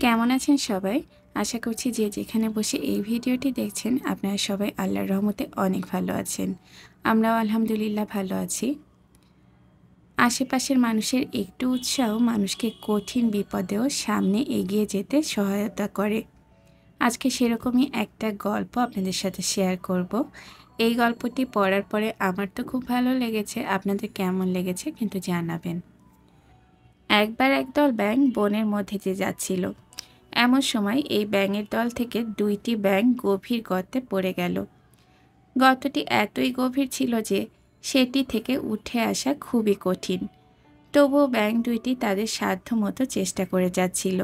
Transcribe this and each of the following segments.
কেমন আছেন সবাই? আশা করছি যে যেখানে বসে এই ভিডিওটি দেখছেন আপনারা সবাই আল্লাহর রহমতে অনেক ভালো আছেন। আমরাও আলহামদুলিল্লাহ ভালো আছি। আশেপাশের মানুষের একটু উৎসাহ মানুষকে কঠিন বিপদেও সামনে এগিয়ে যেতে সহায়তা করে। আজকে সেরকমই একটা গল্প আপনাদের সাথে শেয়ার করব। এই গল্পটি পড়ার পরে আমার তো খুব ভালো লেগেছে, আপনাদের কেমন লেগেছে কিন্তু জানাবেন। একবার একদল ব্যাঙ বনের মধ্যে দিয়ে যাচ্ছিল। এমন সময় এই ব্যাঙের দল থেকে দুইটি ব্যাঙ গভীর গর্তে পড়ে গেল। গর্তটি এতই গভীর ছিল যে সেটি থেকে উঠে আসা খুবই কঠিন। তবুও ব্যাঙ দুইটি তাদের সাধ্যমতো চেষ্টা করে যাচ্ছিল।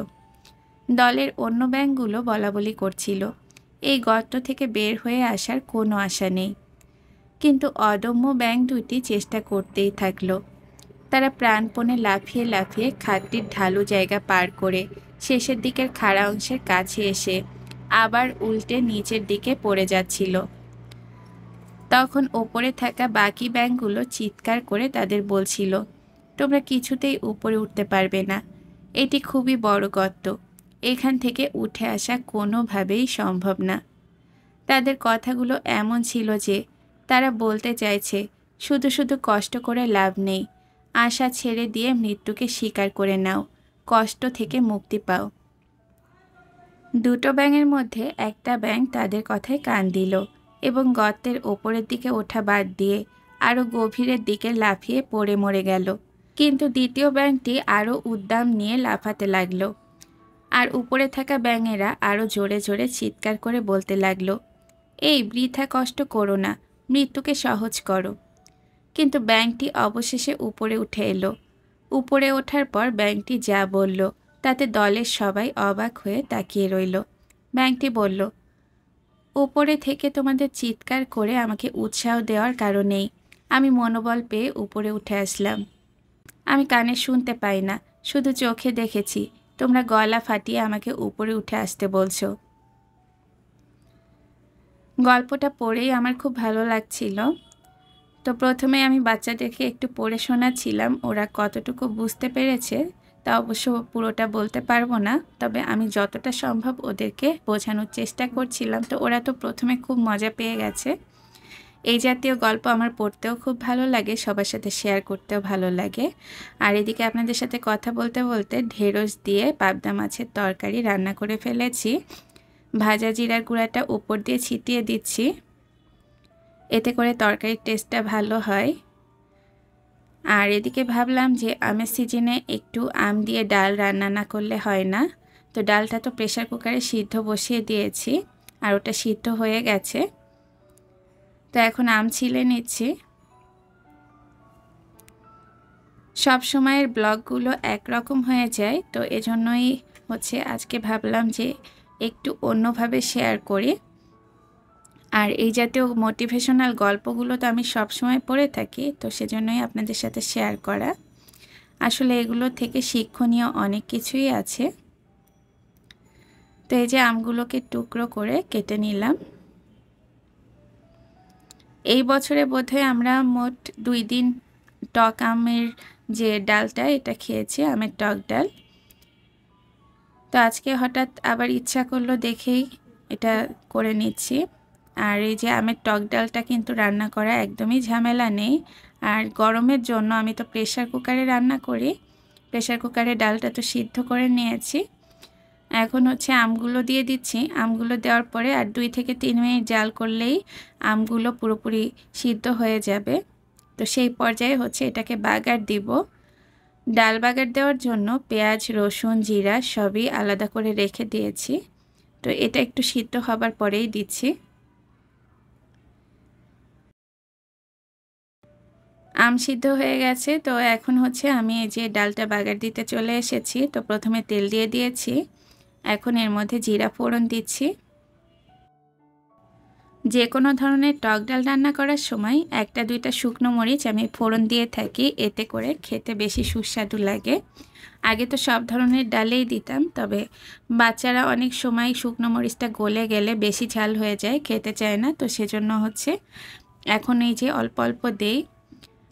দলের অন্য ব্যাঙগুলো বলাবলি করছিল, এই গর্ত থেকে বের হয়ে আসার কোনো আশা নেই। কিন্তু অদম্য ব্যাঙ দুইটি চেষ্টা করতেই থাকলো। তারা প্রাণপণে লাফিয়ে লাফিয়ে খাদটির ঢালু জায়গা পার করে শেষের দিকের খাড়া অংশের কাছে এসে আবার উল্টে নিচের দিকে পড়ে যাচ্ছিল। তখন ওপরে থাকা বাকি ব্যাঙগুলো চিৎকার করে তাদের বলছিল, তোমরা কিছুতেই উপরে উঠতে পারবে না, এটি খুবই বড় গর্ত, এখান থেকে উঠে আসা কোনোভাবেই সম্ভব না। তাদের কথাগুলো এমন ছিল যে তারা বলতে চাইছে, শুধু শুধু কষ্ট করে লাভ নেই, আশা ছেড়ে দিয়ে মৃত্যুকে স্বীকার করে নাও, কষ্ট থেকে মুক্তি পাও। দুটো ব্যাঙের মধ্যে একটা ব্যাঙ তাদের কথায় কান দিল এবং গর্তের ওপরের দিকে ওঠা বাদ দিয়ে আরও গভীরের দিকে লাফিয়ে পড়ে মরে গেল। কিন্তু দ্বিতীয় ব্যাঙটি আরও উদ্দাম নিয়ে লাফাতে লাগলো, আর উপরে থাকা ব্যাঙেরা আরও জোরে জোরে চিৎকার করে বলতে লাগলো, এই বৃথা কষ্ট করো না, মৃত্যুকে সহজ করো। কিন্তু ব্যাঙটি অবশেষে উপরে উঠে এলো। উপরে ওঠার পর ব্যাঙটি যা বলল তাতে দলের সবাই অবাক হয়ে তাকিয়ে রইল। ব্যাঙটি বলল, উপরে থেকে তোমাদের চিৎকার করে আমাকে উৎসাহ দেওয়ার কারণেই আমি মনোবল পেয়ে উপরে উঠে আসলাম। আমি কানে শুনতে পাই না, শুধু চোখে দেখেছি তোমরা গলা ফাটিয়ে আমাকে উপরে উঠে আসতে বলছো। গল্পটা পড়েই আমার খুব ভালো লাগছিল। তো প্রথমে আমি বাচ্চাদেরকে একটু পড়ে শোনাচ্ছিলাম, ওরা কতটুকু বুঝতে পেরেছে তা অবশ্য পুরোটা বলতে পারবো না, তবে আমি যতটা সম্ভব ওদেরকে বোঝানোর চেষ্টা করছিলাম। তো ওরা তো প্রথমে খুব মজা পেয়ে গেছে। এই জাতীয় গল্প আমার পড়তেও খুব ভালো লাগে, সবার সাথে শেয়ার করতেও ভালো লাগে। আর এদিকে আপনাদের সাথে কথা বলতে বলতে ঢেঁড়স দিয়ে পাবদা মাছের তরকারি রান্না করে ফেলেছি। ভাজা জিরার গুঁড়াটা উপর দিয়ে ছিটিয়ে দিচ্ছি, এতে করে তরকারির টেস্টটা ভালো হয়। আর এদিকে ভাবলাম যে আমের সিজনে একটু আম দিয়ে ডাল রান্না না করলে হয় না। তো ডালটা তো প্রেসার কুকারে সিদ্ধ বসিয়ে দিয়েছি, আর ওটা সিদ্ধ হয়ে গেছে। তো এখন আম ছিলে নিচ্ছি। সব সময়ের ব্লগগুলো একরকম হয়ে যায়, তো এজন্যই আজকে ভাবলাম যে একটু অন্যভাবে শেয়ার করি। আর এই জাতীয় মোটিভেশনাল গল্পগুলো তো আমি সবসময় পড়ে থাকি, তো সেজন্যই আপনাদের সাথে শেয়ার করা। আসলে এগুলো থেকে শিক্ষণীয় অনেক কিছুই আছে। তো এই যে আমগুলোকে টুকরো করে কেটে নিলাম। এই বছরে বোধহয় আমরা মোট 2 দিন টক আমের যে ডালটা এটা খেয়েছি, আমের টক ডাল। তো আজকে হঠাৎ আবার ইচ্ছা করলো দেখেই এটা করে নিচ্ছি। আর এই যে আমের টক ডালটা কিন্তু রান্না করা একদমই ঝামেলা নেই। আর গরমের জন্য আমি তো প্রেসার কুকারে রান্না করি, প্রেসার কুকারে ডালটা তো সিদ্ধ করে নিয়েছি। এখন আমগুলো দিয়ে দিচ্ছি। আমগুলো দেওয়ার পরে আর 2 থেকে 3 মিনিট জাল করলেই আমগুলো পুরোপুরি সিদ্ধ হয়ে যাবে। তো সেই পর্যায়ে এটাকে বাগার দিব। ডাল বাগার দেওয়ার জন্য পেঁয়াজ, রসুন, জিরা সবই আলাদা করে রেখে দিয়েছি। তো এটা একটু সিদ্ধ হবার পরেই দিচ্ছি। আম সিদ্ধ হয়ে গেছে। তো এখন আমি এই যে ডালটা বাগার দিতে চলে এসেছি। তো প্রথমে তেল দিয়ে দিয়েছি, এখন এর মধ্যে জিরা ফোড়ন দিচ্ছি। যে কোনো ধরনের টক ডাল রান্না করার সময় 1-2টা শুকনো মরিচ আমি ফোড়ন দিয়ে থাকি, এতে করে খেতে বেশি সুস্বাদু লাগে। আগে তো সব ধরনের ডালেই দিতাম, তবে বাচ্চারা অনেক সময় শুকনো মরিচটা গলে গেলে বেশি ঝাল হয়ে যায়, খেতে চায় না। তো সেজন্য এখন এই যে অল্প অল্প দেই।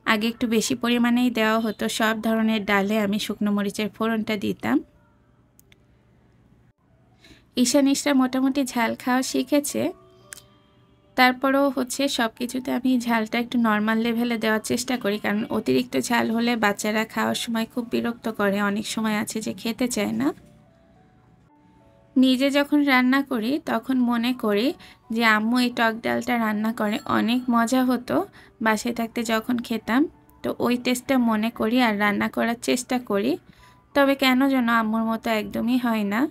আগে একটু বেশি পরিমাণেই দেওয়া হতো, সব ধরনের ডালে আমি শুকনো মরিচের ফোড়নটা দিতাম। ঈশানীশরা মোটামুটি ঝাল খাওয়া শিখেছে। তারপরেও সব কিছুতে আমি ঝালটা একটু নর্মাল লেভেলে দেওয়ার চেষ্টা করি, কারণ অতিরিক্ত ঝাল হলে বাচ্চারা খাওয়ার সময় খুব বিরক্ত করে, অনেক সময় আছে যে খেতে চায় না। নিজে যখন রান্না করি তখন মনে করি যে আম্মু এই টক ডালটা রান্না করে অনেক মজা হতো বাসায় থাকতে যখন খেতাম। তো ওই টেস্টটা মনে করি আর রান্না করার চেষ্টা করি, তবে কেন যেন আম্মুর মতো একদমই হয় না।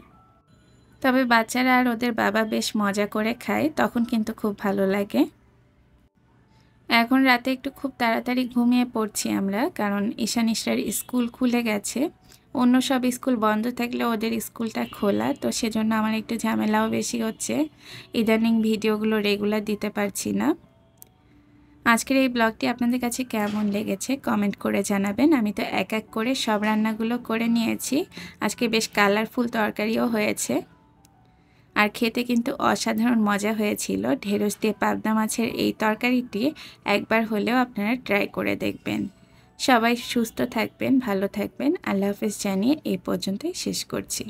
তবে বাচ্চারা আর ওদের বাবা বেশ মজা করে খায়, তখন কিন্তু খুব ভালো লাগে। এখন রাতে একটু খুব তাড়াতাড়ি ঘুমিয়ে পড়ছি আমরা, কারণ ঈশানীশরার স্কুল খুলে গেছে। অন্য সব স্কুল বন্ধ থাকলে ওদের স্কুলটা খোলা, তো সেজন্য আমার একটু ঝামেলাও বেশি হচ্ছে। ইদানিং ভিডিওগুলো রেগুলার দিতে পারছি না। আজকের এই ব্লগটি আপনাদের কাছে কেমন লেগেছে কমেন্ট করে জানাবেন। আমি তো এক এক করে সব রান্নাগুলো করে নিয়েছি। আজকে বেশ কালারফুল তরকারিও হয়েছে, আর খেতে কিন্তু অসাধারণ মজা হয়েছিল। ঢেঁড়স দিয়ে পাবদা মাছের এই তরকারিটি একবার হলেও আপনারা ট্রাই করে দেখবেন। সবাই সুস্থ থাকবেন, ভালো থাকবেন। আল্লাহ হাফেজ জানিয়ে এই পর্যন্তই শেষ করছি।